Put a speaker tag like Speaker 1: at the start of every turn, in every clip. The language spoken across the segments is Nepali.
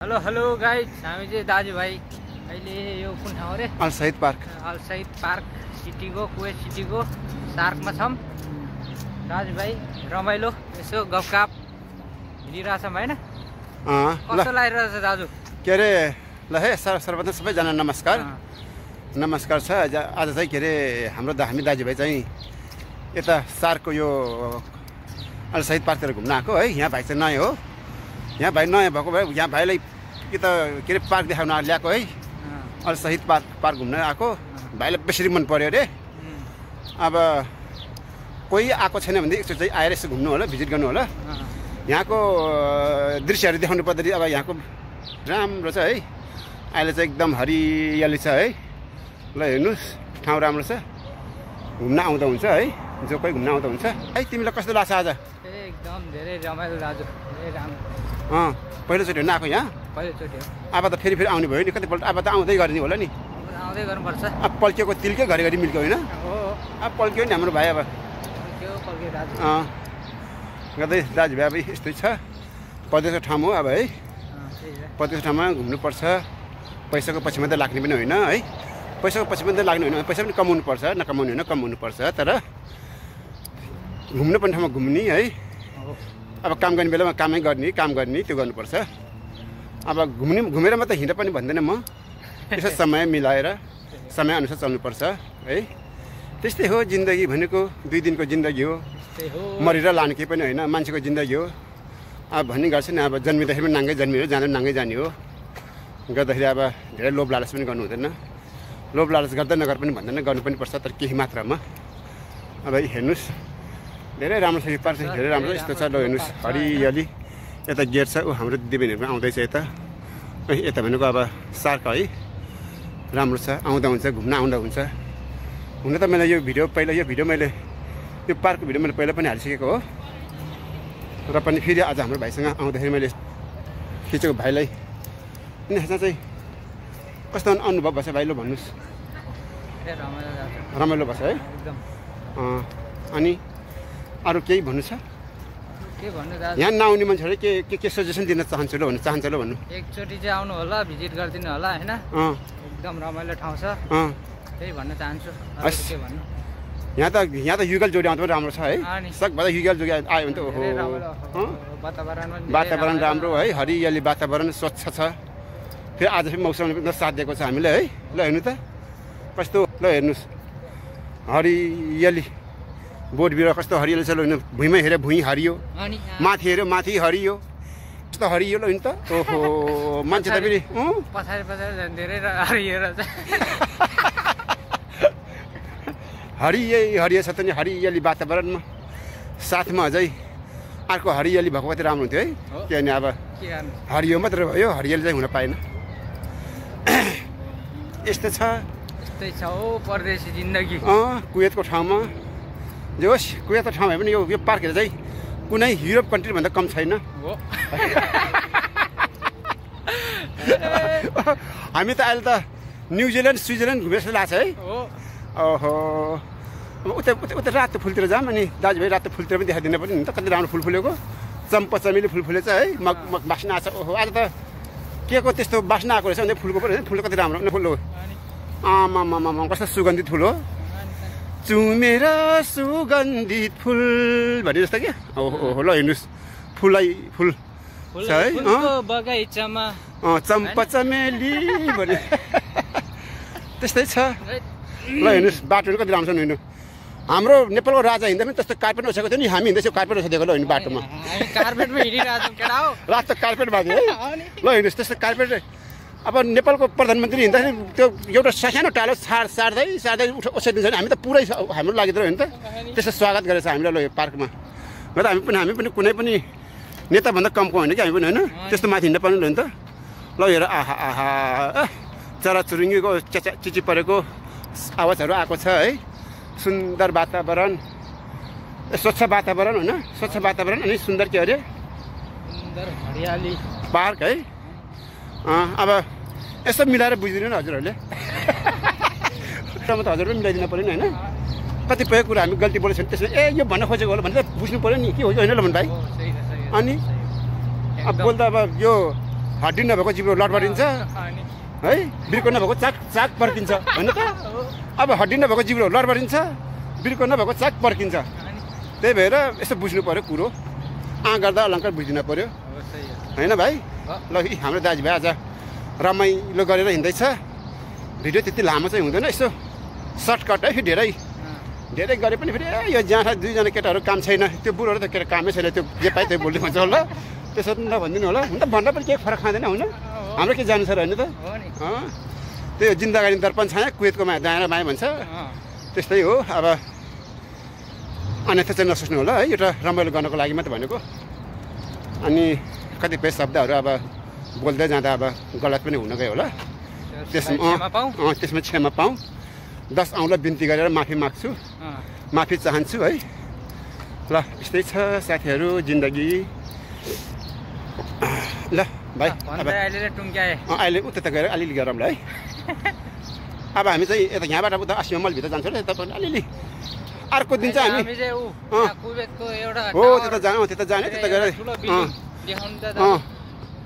Speaker 1: हेलो हेलो गाइज, हामी चाहिँ दाजुभाइ अहिले यो कुन ठाउँ अरे
Speaker 2: अल सहिद पार्क
Speaker 1: सिटीको कुवेत सिटीको सार्कमा छौँ। दाजुभाइ रमाइलो यसो गफगाफ हिँडिरहेछौँ होइन। कस्तो लागिरहेछ दाजु?
Speaker 2: के अरे ल है सर्वप्रथम सबैजना नमस्कार नमस्कार छ। आज चाहिँ के अरे हामी दाजुभाइ चाहिँ यता सार्कको यो अल सहिद पार्कतिर घुम्न आएको है। यहाँ भाइ चाहिँ नयाँ हो, यहाँ भाइ नयाँ भएको भए यहाँ भाइलाई कि त के अरे पार्क देखाउन ल्याएको है। अल सहिद पार्क घुम्न आएको भाइलाई बेसरी मन पर्यो अरे। अब कोही आएको छैन भने एकचोटि चाहिँ आएर यसो घुम्नु होला, भिजिट गर्नु होला। यहाँको दृश्यहरू देखाउनु पर्दाखेरि अब यहाँको राम्रो छ है। अहिले चाहिँ एकदम हरियाली छ है। ल हेर्नुहोस्, ठाउँ राम्रो छ, घुम्न आउँदा हुन्छ है। जो कोही घुम्न आउँदा हुन्छ है। तिमीलाई कस्तो लाग्छ आज?
Speaker 1: एकदम धेरै रमाइलो दाजु, धेरै राम्रो।
Speaker 2: पहिलोचोटि हेर्न आएको यहाँ?
Speaker 1: पहिलोचोटि हो।
Speaker 2: अब त फेरि आउने भयो नि कतिपल्ट। अब त आउँदै गर्ने होला नि,
Speaker 1: आउँदै गर्नुपर्छ।
Speaker 2: अब पल्किएको तिलकै घरिघरि मिल्क्यो होइन? अब पल्क्यो नि हाम्रो भाइ। अब गर्दै दाजुभाइ अब यस्तै छ। परदेशको ठाउँ हो अब है। परदेशको ठाउँमा घुम्नुपर्छ। पैसाको पछि मात्रै लाग्ने पनि होइन है। पैसाको पछि मात्रै लाग्ने होइन, पैसा पनि कमाउनु पर्छ, नकमाउने होइन, कमाउनु पर्छ। तर घुम्नु पर्ने ठाउँमा घुम्ने है। अब काम गर्ने बेलामा काम गर्ने त्यो गर्नुपर्छ। अब घुमेर मात्रै हिँड्दा पनि भन्दैन म। यसो समय मिलाएर समयअनुसार चल्नुपर्छ है। त्यस्तै हो जिन्दगी भनेको। 2 दिनको जिन्दगी हो, मरेर लाने केही पनि होइन, मान्छेको जिन्दगी हो। अब भन्ने गर्छ नि, अब जन्मिँदाखेरि पनि नाङ्गै जन्मियो, जाँदा नाङ्गै जाने हो। गर्दाखेरि अब धेरै लोभ लालच पनि गर्नु हुँदैन। लोभ लालच गर्दा नगर पनि भन्दैन, गर्नु पनि पर्छ, तर केही मात्रामा। अब हेर्नुहोस्, धेरै राम्रो छ यो पार्क चाहिँ, धेरै राम्रो यस्तो छ। ल हेर्नुहोस्, हरियाली। यता गेट छ, ऊ हाम्रो दिदीबहिनीहरू आउँदैछ यता। यता भनेको अब सार्क है, राम्रो छ। आउँदा हुन्छ, घुम्न आउँदा हुन्छ। हुन त मैले यो भिडियो मैले यो पार्कको भिडियो मैले पहिला पनि हालिसकेको हो। र पनि फेरि आज हाम्रो भाइसँग आउँदाखेरि मैले खिचेको भाइलाई यसमा चाहिँ कस्तो अनुभव भएछ भाइ? ल भन्नुहोस्। रमाइलो भएछ है। अनि अरू केही भन्नु छ? यहाँ नआउने मान्छेहरूले के सजेसन दिन चाहन्छु ल भन्नु?
Speaker 1: एकचोटि चाहिँ आउनु होला, भिजिट गरिदिनु होला होइन। एकदम रमाइलो ठाउँ छ, त्यही भन्न चाहन्छु। यहाँ त युगल जोडी आउँदा पनि राम्रो छ है। सकभर युगल जोडी आयो भने त वातावरण राम्रो है। हरियाली वातावरण स्वच्छ छ। फेरि आज फेरि मौसमले पनि साथ दिएको छ हामीले है। ल हेर्नु त कस्तो, ल हेर्नुहोस् हरियाली। बोट बिरुवा कस्तो हरियो छ। ल भुइँमा हेऱ्यो भुइँ हरियो, माथि हेऱ्यो माथि हरियो, कस्तो हरियो ल त। ओहो, मान्छे त फेरि पछाडि धेरै हरियो
Speaker 2: हरियो छ त नि। हरियाली वातावरणमा साथमा अझै अर्को हरियाली भएको कति राम्रो हुन्थ्यो है। किनभने अब हरियो मात्र भयो, हरियाली चाहिँ हुन पाएन। यस्तो छ,
Speaker 1: यस्तै छ हो परदेशी जिन्दगी।
Speaker 2: कुवेतको ठाउँमा जे होस्, कुवेतको ठाउँ भए पनि यो पार्कहरू चाहिँ कुनै युरोप कन्ट्रीभन्दा कम छैन। हामी त अहिले त न्युजिल्यान्ड स्विजरल्यान्ड घुमे जस्तो लाग्छ है। ओहो, उता रातो फुलतिर जाऊँ। अनि दाजुभाइ रातो फुलतिर पनि देखाइदिनु पर्यो नि त, कति राम्रो फुल फुलेको। चम्पा चमेली फुल फुलेछ है। बास्ना आएको छ। ओहो, आज त के को त्यस्तो बास्ना आएको रहेछ भने फुलको पनि। फुल कति राम्रो फुल हो। आमामामा कस्तो सुगन्धित फुल हो। चुमेर सुगन्धित फुल भने जस्तो क्या। ओहो, ल हेर्नुहोस्, फुल छ है
Speaker 1: बगैँचामा
Speaker 2: चम्पा चमेली भने त्यस्तै छ। ल हेर्नुहोस्, बाटोहरू कति राम्रो छ हेर्नु। हाम्रो नेपालको राजा हिँड्दा पनि त्यस्तो कार्पेट ओछेको थियो नि, हामी हिँड्दैछौँ कार्पेट ओछेको। ल हेर्नु बाटोमा रातो कार्पेट भएको है। ल हेर्नुहोस्, त्यस्तो कार्पेट। अब नेपालको प्रधानमन्त्री हिँड्दाखेरि त्यो एउटा सानो टालो सार्दै ओछ्याइदिन्छ भने हामी त पुरै हाम्रो लागि त होइन त। त्यस्तो स्वागत गरेछ हामीलाई। ल यो पार्कमा र हामी पनि कुनै पनि नेताभन्दा कमको होइन कि हामी पनि होइन। त्यस्तो माथि हिँड्न पाउनु नि त। ल हेर, आहा चराचुरुङ्गीको चिची परेको आवाजहरू आएको छ है। सुन्दर वातावरण, स्वच्छ वातावरण होइन, स्वच्छ वातावरण अनि सुन्दर के अरे
Speaker 1: हरियाली
Speaker 2: पार्क है। अब यसो मिलाएर बुझिदिनु न हजुरहरूले। त हजुरले मिलाइदिनु पऱ्यो नि होइन। कतिपय कुरा हामी गल्ती बोलेको छ त्यसमा यो भन्न खोजेको होला भनेर बुझ्नु पऱ्यो नि, के हो होइन ल भन्नु भाइ। अनि अब बोल्दा अब यो
Speaker 1: हड्डी नभएको जिब्रो लडबडिन्छ है, बिर्को नभएको चाक चाक पर्किन्छ होइन त। अब हड्डी नभएको जिब्रो लडबडिन्छ, बिर्को नभएको चाक पर्किन्छ। त्यही भएर यसो बुझ्नु पऱ्यो कुरो, गर्दा अलङ्कार बुझिदिनु पऱ्यो होइन भाइ। ल हाम्रो दाजुभाइ आज रमाइलो गरेर हिँड्दैछ। भिडियो त्यति लामो चाहिँ हुँदैन, यसो सर्टकट है। फेरि धेरै गरे पनि फेरि यो जहाँ दुईजना केटाहरू काम छैन, त्यो बुढोहरू त केटा कामै छैन, त्यो जे पाइ त्यही बोल्नु भन्छ होला। त्यसो त नभनिदिनु होला, हुन त भन्दा पनि केही फरक खाँदैन होइन। हाम्रो के जानु छ र होइन त। त्यही हो जिन्दगानी दर्पण छाया कुवेतको माया दायाँ माया भन्छ, त्यस्तै हो। अब अन्यथा चाहिँ नसोच्नु होला है, एउटा रमाइलो गर्नको लागि मात्रै भनेको। अनि कतिपय शब्दहरू अब बोल्दै जाँदा अब गलत पनि हुन गयो होला, त्यसमा क्षमा पाऊँ। 10 औँला बिन्ती गरेर माफी माग्छु, माफी चाहन्छु है। ल यस्तै छ साथीहरू जिन्दगी। ल भाइ अहिले उता त गएर अलिअलि गरौँ ल है। अब हामी चाहिँ यता यहाँबाट उता आसिमा मलभित्र जान्छौँ र तपाईँ अलिअलि। अर्को दिन चाहिँ हामी हो त्यता जाने त्यता गएर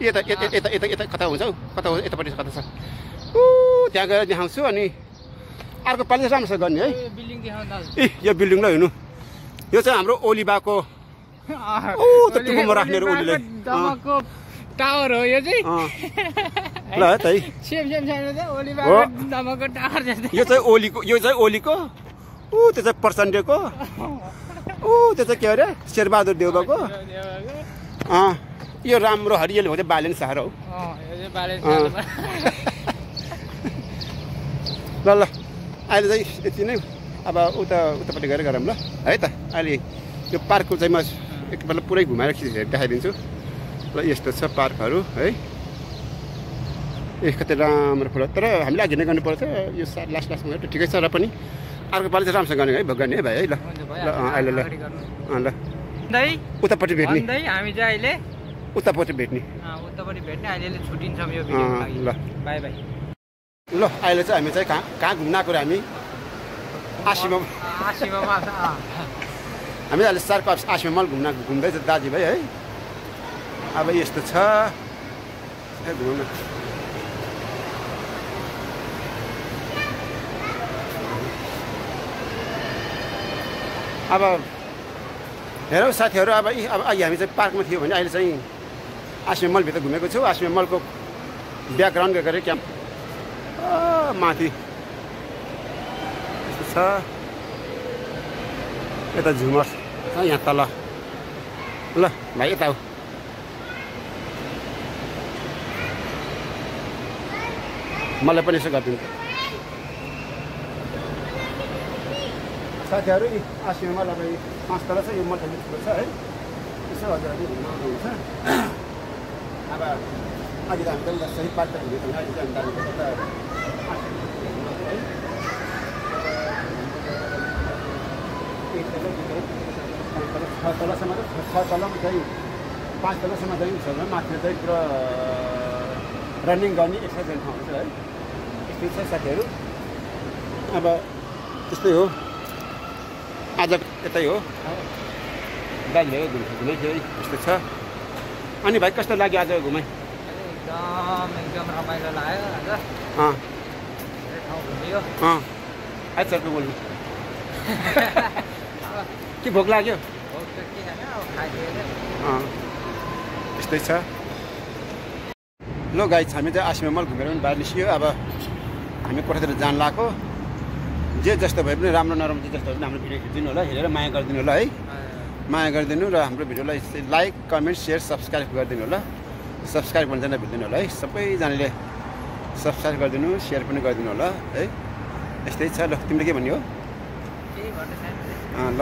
Speaker 1: यता यता यता यता कता हुन्छ हौ, कता हो यतापट्टि कता छ त्यहाँ गएर देखाउँछु। अनि अर्को पालि चाहिँ राम्रोसँग गर्ने है। ए यो बिल्डिङ ल हेर्नु, यो चाहिँ हाम्रो ओलीबाको टुकुममा राख्ने ओलीले
Speaker 3: टावर हो यो चाहिँ।
Speaker 1: ल है त यो चाहिँ ओलीको, यो चाहिँ ओलीको, त्यो चाहिँ प्रचण्डको, त्यो चाहिँ के अरे शेरबहादुर देउबाको। यो राम्रो हरियाली हो चाहिँ बालेन सहर हो। ल ल अहिले चाहिँ यति नै। अब उतापट्टि गएर गरौँ ल है त। अहिले यो पार्कको चाहिँ म एकपल्ट पुरै घुमाएर देखाइदिन्छु। ल यस्तो छ पार्कहरू है, कति राम्रो फुल। तर हामीले अघि नै गर्नु पर्छ यो लास्टमा ठिकै छ। र पनि अर्को पालि चाहिँ राम्रोसँग गर्ने है, भोग्ने है भाइ है। ल अहिले ल उतापट्टि भेट्ने,
Speaker 3: हामी चाहिँ अहिले
Speaker 1: उतापट्टि भेट्ने,
Speaker 3: अहिले छुट्टिन्छौँ यो भिडियोको लागि।
Speaker 1: ल
Speaker 3: बाई बाई।
Speaker 1: ल अहिले चाहिँ हामी चाहिँ कहाँ घुम्न आएको र हामी आसिमा हामी अहिले सार्क आसिमा मल घुम्दैछ दाजुभाइ है। अब यस्तो छ घुम्नु। अब हेरौँ साथीहरू, अब अघि हामी चाहिँ पार्कमा थियो भने अहिले चाहिँ आसिमा मलभित्र घुमेको छु। आसिमा मलको ब्याकग्राउन्ड गरेर क्या माथि यस्तो छ। यता झुमर छ यहाँ तल। ल भाइ यता हो। मलाई पनि यसो गरिदिनु साथीहरू। आसिमा मल अब 5 तल छ, यो मल ठुलो छ है। यसो हजुरहरूले घुम्न आउनुहुन्छ। अब अघि त हामी त सही पार्क हिँडेको होइन, अहिले चाहिँ हामी तलसम्म 6 तलमा चाहिँ 5 तलसम्म चाहिँ छ, माथि चाहिँ पुरा रनिङ गर्ने एक्सर्साइज गर्ने ठाउँ छ है। यस्तै छ साथीहरू। अब त्यस्तै हो, आज यतै हो दाजुभाइ घुमै थियो है। यस्तो छ। अनि भाइ कस्तो लाग्यो आज घुमाइ?
Speaker 3: एकदम रमाइलो लाग्यो आज।
Speaker 1: आज सरको बोल्नु के भोक लाग्यो? यस्तै छ। ल गाइस हामी चाहिँ आसिमा मल घुमेर पनि बाहिर निस्कियो। अब हामी कोठातिर जान लाग्यो। जे जस्तो भए पनि राम्रो नराम्रो जे जस्तो भए पनि हाम्रो भिडियो खिचिदिनु होला, हेरेर माया गरिदिनु होला है। माया गरिदिनु र हाम्रो भिडियोलाई लाइक कमेन्ट सेयर सब्सक्राइब गरिदिनु होला। सब्सक्राइब गर्न चाहिँ नबिर्दिनु होला है। सबैजनाले सब्सक्राइब गरिदिनु, सेयर पनि गरिदिनु होला है। यस्तै छ। ल तिमीले के भन्ने हो? ल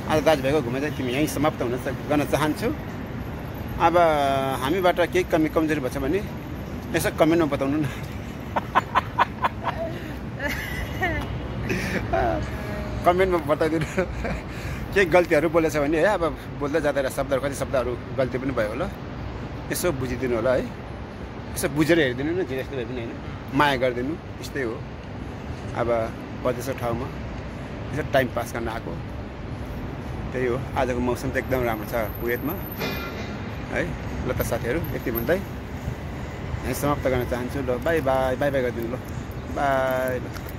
Speaker 1: आज दाजुभाइको घुमाइ चाहिँ तिमी यहीँ समाप्त गर्न चाहन्छु। अब हामीबाट केही कमी कमजोरी भएछ भने यसो कमेन्टमा बताउनु न। कमेन्टमा बताइदिनु केही गल्तीहरू बोलेछ भने है। अब बोल्दै जाँदा शब्दहरू कति शब्दहरू गल्ती पनि भयो होला, यसो बुझिदिनु होला है। यसो बुझेर हेरिदिनु न, जे जस्तो भए पनि होइन, माया गरिदिनु। यस्तै हो। अब परदेशको ठाउँमा यसो टाइम पास गर्न आएको, त्यही हो। आजको मौसम त एकदम राम्रो छ कुवेतमा है। ल त साथीहरू यति भन्दै
Speaker 2: समाप्त गर्न चाहन्छु। ल बाई बाई बाई बाई गरिदिनु ल बाई ल।